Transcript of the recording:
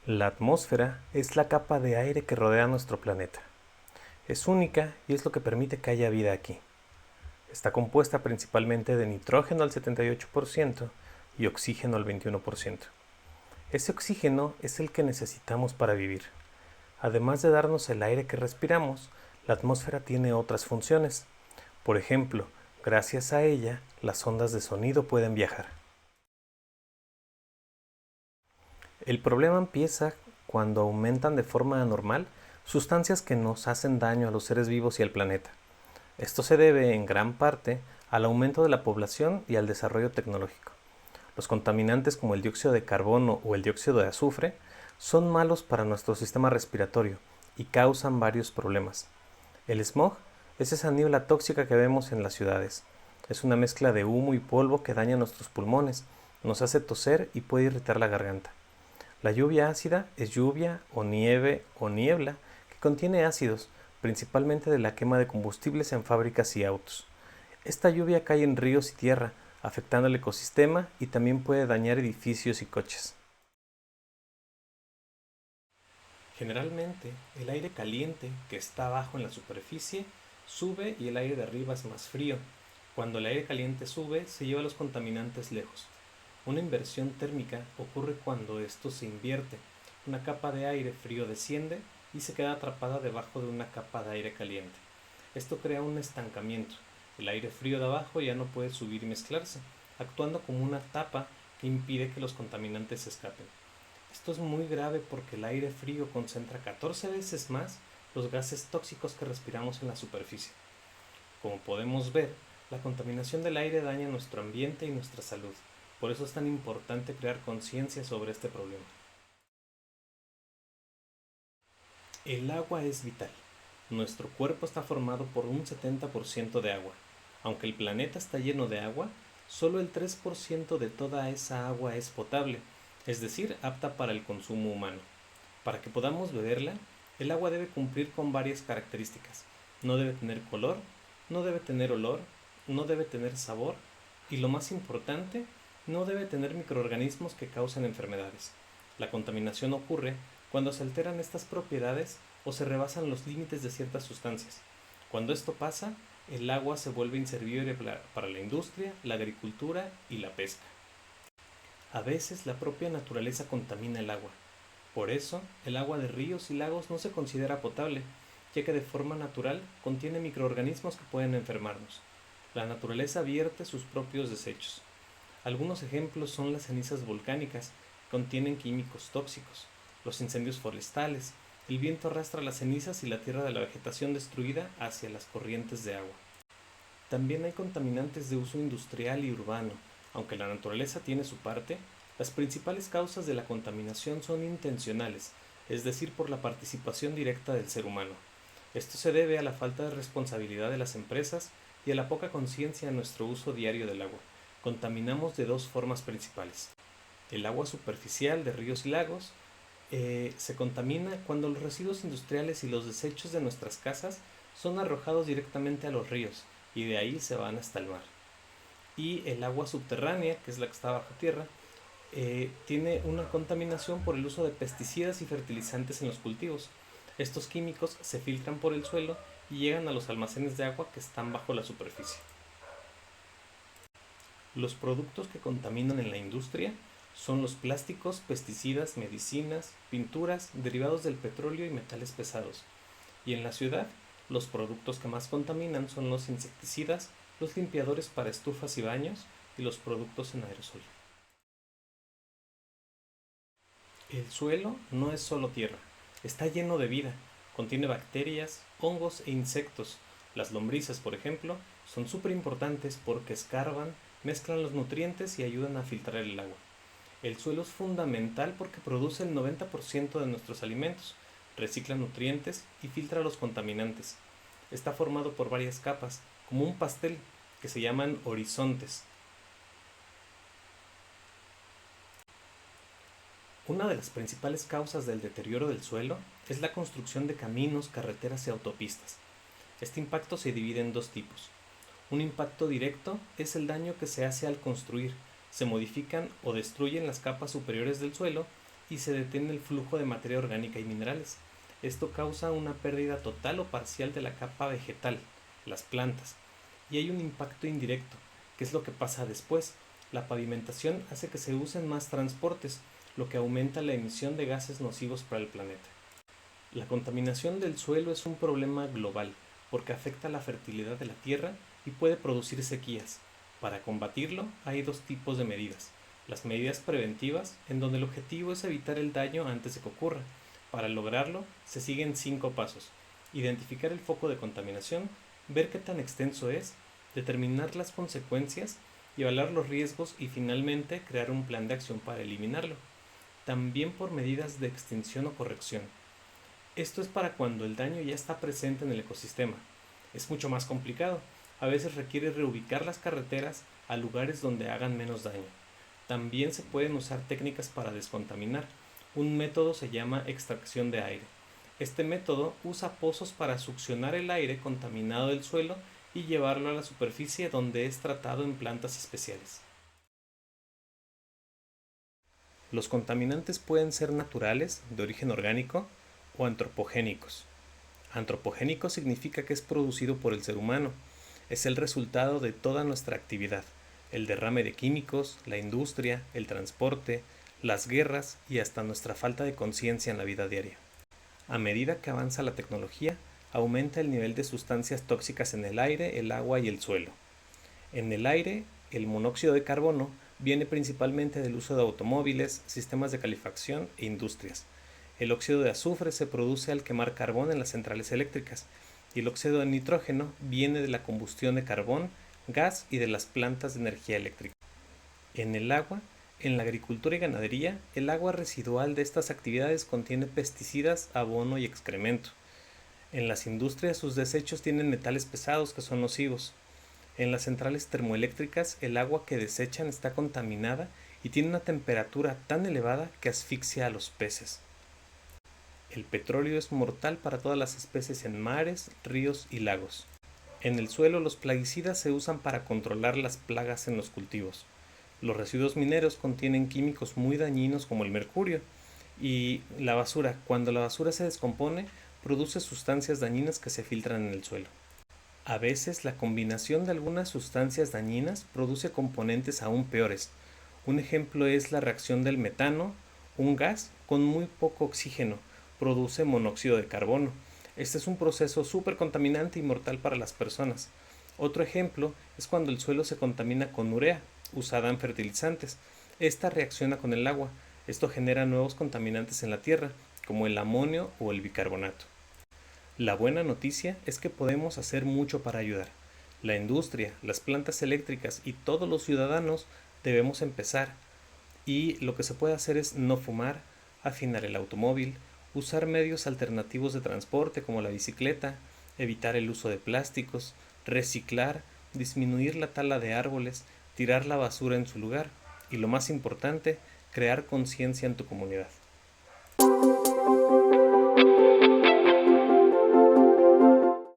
La atmósfera es la capa de aire que rodea nuestro planeta. Es única y es lo que permite que haya vida aquí. Está compuesta principalmente de nitrógeno al 78% y oxígeno al 21%. Ese oxígeno es el que necesitamos para vivir. Además de darnos el aire que respiramos, la atmósfera tiene otras funciones. Por ejemplo, gracias a ella, las ondas de sonido pueden viajar. El problema empieza cuando aumentan de forma anormal sustancias que nos hacen daño a los seres vivos y al planeta. Esto se debe en gran parte al aumento de la población y al desarrollo tecnológico. Los contaminantes como el dióxido de carbono o el dióxido de azufre son malos para nuestro sistema respiratorio y causan varios problemas. El smog es esa niebla tóxica que vemos en las ciudades. Es una mezcla de humo y polvo que daña nuestros pulmones, nos hace toser y puede irritar la garganta. La lluvia ácida es lluvia o nieve o niebla que contiene ácidos, principalmente de la quema de combustibles en fábricas y autos. Esta lluvia cae en ríos y tierra, afectando el ecosistema y también puede dañar edificios y coches. Generalmente, el aire caliente que está abajo en la superficie sube y el aire de arriba es más frío. Cuando el aire caliente sube, se lleva los contaminantes lejos. Una inversión térmica ocurre cuando esto se invierte. Una capa de aire frío desciende y se queda atrapada debajo de una capa de aire caliente. Esto crea un estancamiento. El aire frío de abajo ya no puede subir y mezclarse, actuando como una tapa que impide que los contaminantes escapen. Esto es muy grave porque el aire frío concentra 14 veces más los gases tóxicos que respiramos en la superficie. Como podemos ver, la contaminación del aire daña nuestro ambiente y nuestra salud. Por eso es tan importante crear conciencia sobre este problema. El agua es vital. Nuestro cuerpo está formado por un 70% de agua. Aunque el planeta está lleno de agua, solo el 3% de toda esa agua es potable, es decir, apta para el consumo humano. Para que podamos beberla, el agua debe cumplir con varias características. No debe tener color, no debe tener olor, no debe tener sabor y lo más importante, no debe tener microorganismos que causen enfermedades. La contaminación ocurre cuando se alteran estas propiedades o se rebasan los límites de ciertas sustancias. Cuando esto pasa, el agua se vuelve inservible para la industria, la agricultura y la pesca. A veces la propia naturaleza contamina el agua. Por eso, el agua de ríos y lagos no se considera potable, ya que de forma natural contiene microorganismos que pueden enfermarnos. La naturaleza vierte sus propios desechos. Algunos ejemplos son las cenizas volcánicas, que contienen químicos tóxicos, los incendios forestales, el viento arrastra las cenizas y la tierra de la vegetación destruida hacia las corrientes de agua. También hay contaminantes de uso industrial y urbano. Aunque la naturaleza tiene su parte, las principales causas de la contaminación son intencionales, es decir, por la participación directa del ser humano. Esto se debe a la falta de responsabilidad de las empresas y a la poca conciencia en nuestro uso diario del agua. Contaminamos de dos formas principales. El agua superficial de ríos y lagos se contamina cuando los residuos industriales y los desechos de nuestras casas son arrojados directamente a los ríos y de ahí se van hasta el mar. Y el agua subterránea, que es la que está bajo tierra, tiene una contaminación por el uso de pesticidas y fertilizantes en los cultivos. Estos químicos se filtran por el suelo y llegan a los almacenes de agua que están bajo la superficie. Los productos que contaminan en la industria son los plásticos, pesticidas, medicinas, pinturas, derivados del petróleo y metales pesados. Y en la ciudad, los productos que más contaminan son los insecticidas, los limpiadores para estufas y baños y los productos en aerosol. El suelo no es solo tierra, está lleno de vida, contiene bacterias, hongos e insectos. Las lombrices, por ejemplo, son súper importantes porque escarban, mezclan los nutrientes y ayudan a filtrar el agua. El suelo es fundamental porque produce el 90% de nuestros alimentos, recicla nutrientes y filtra los contaminantes. Está formado por varias capas, como un pastel, que se llaman horizontes. Una de las principales causas del deterioro del suelo es la construcción de caminos, carreteras y autopistas. Este impacto se divide en dos tipos. Un impacto directo es el daño que se hace al construir. Se modifican o destruyen las capas superiores del suelo y se detiene el flujo de materia orgánica y minerales. Esto causa una pérdida total o parcial de la capa vegetal, las plantas, y hay un impacto indirecto, que es lo que pasa después. La pavimentación hace que se usen más transportes, lo que aumenta la emisión de gases nocivos para el planeta. La contaminación del suelo es un problema global, porque afecta la fertilidad de la tierra y puede producir sequías. Para combatirlo hay dos tipos de medidas. Las medidas preventivas, en donde el objetivo es evitar el daño antes de que ocurra. Para lograrlo, se siguen 5 pasos. Identificar el foco de contaminación, ver qué tan extenso es, determinar las consecuencias y evaluar los riesgos y finalmente crear un plan de acción para eliminarlo. También por medidas de extinción o corrección. Esto es para cuando el daño ya está presente en el ecosistema. Es mucho más complicado. A veces requiere reubicar las carreteras a lugares donde hagan menos daño. También se pueden usar técnicas para descontaminar. Un método se llama extracción de aire. Este método usa pozos para succionar el aire contaminado del suelo y llevarlo a la superficie donde es tratado en plantas especiales. Los contaminantes pueden ser naturales, de origen orgánico, o antropogénicos. Antropogénico significa que es producido por el ser humano. Es el resultado de toda nuestra actividad, el derrame de químicos, la industria, el transporte, las guerras y hasta nuestra falta de conciencia en la vida diaria. A medida que avanza la tecnología, aumenta el nivel de sustancias tóxicas en el aire, el agua y el suelo. En el aire, el monóxido de carbono viene principalmente del uso de automóviles, sistemas de calefacción e industrias. El óxido de azufre se produce al quemar carbón en las centrales eléctricas y el óxido de nitrógeno viene de la combustión de carbón, gas y de las plantas de energía eléctrica. En el agua, en la agricultura y ganadería, el agua residual de estas actividades contiene pesticidas, abono y excremento. En las industrias sus desechos tienen metales pesados que son nocivos. En las centrales termoeléctricas el agua que desechan está contaminada y tiene una temperatura tan elevada que asfixia a los peces. El petróleo es mortal para todas las especies en mares, ríos y lagos. En el suelo los plaguicidas se usan para controlar las plagas en los cultivos. Los residuos mineros contienen químicos muy dañinos como el mercurio. Y la basura, cuando la basura se descompone, produce sustancias dañinas que se filtran en el suelo. A veces la combinación de algunas sustancias dañinas produce componentes aún peores. Un ejemplo es la reacción del metano, un gas con muy poco oxígeno, produce monóxido de carbono. Este es un proceso súper contaminante y mortal para las personas. Otro ejemplo es cuando el suelo se contamina con urea, usada en fertilizantes. Esta reacciona con el agua. Esto genera nuevos contaminantes en la tierra, como el amonio o el bicarbonato. La buena noticia es que podemos hacer mucho para ayudar. La industria, las plantas eléctricas y todos los ciudadanos debemos empezar. Y lo que se puede hacer es no fumar, afinar el automóvil, usar medios alternativos de transporte como la bicicleta, evitar el uso de plásticos, reciclar, disminuir la tala de árboles, tirar la basura en su lugar y lo más importante, crear conciencia en tu comunidad.